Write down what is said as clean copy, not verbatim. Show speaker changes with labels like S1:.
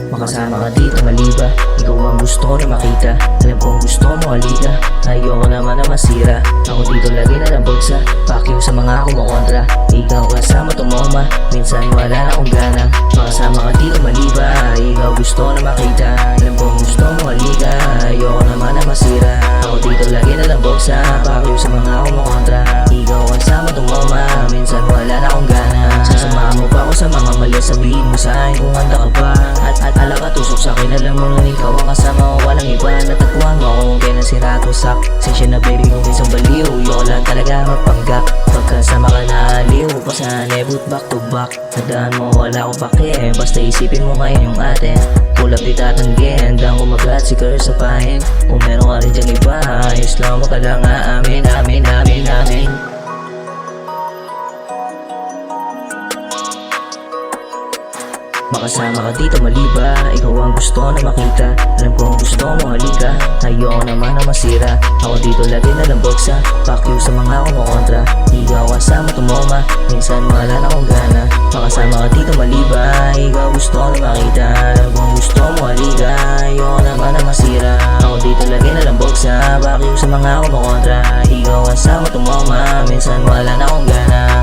S1: Makasama ka dito maliba, ikaw ang gusto na makita. Alam kong gusto mo halika, ayoko naman na masira. Ako dito lagi na lang bulsa, pakyo sa mga kumukontra. Ikaw kasama tumoma, minsan wala na akong gana. Makasama ka dito maliba, ikaw gusto na makita. Alam kong gusto mo halika, ayoko naman na masira. Ako dito lagi na lang bulsa, pakyo sa mga kumukontra. Ikaw kasama tumoma, minsan wala na akong gana. Sasamahan mo pa ako sa mga mali, sabihin mo sa akin kung handa ka ba. At alak tusok sa'kin, alam mo nun ikaw ang kasama ko, walang iba. Natagpuan mo ako kung kailan sira to sak. Sensya na baby kung isang baliw, yoko lang talaga magpanggap. Pagkasama ka na aliw, pasanebut back to back. Tandaan mo wala akong pake, basta isipin mo ngayon yung atin. Pulap di tatanggihan, hanggang umagat si curse sa pahin. Kung meron ka rin dyang iba, ayos lang mo ka lang aamin, amin, amin, amin. Makasama ka dito maliba, ikaw ang gusto na makita. Alam kong gusto mo halika, ayoko naman na masira. Ako dito lagi na lang buksa, pakyo sa mga kumukontra. Ikaw kasama tumoma, minsan wala na akong gana. Makasama ka dito maliba, ikaw gusto na makita. Alam kong gusto mo halika, ayoko naman na masira. Ako dito lagi na lang buksa, pakyo sa mga kumukontra. Ikaw kasama tumoma, minsan wala na akong gana.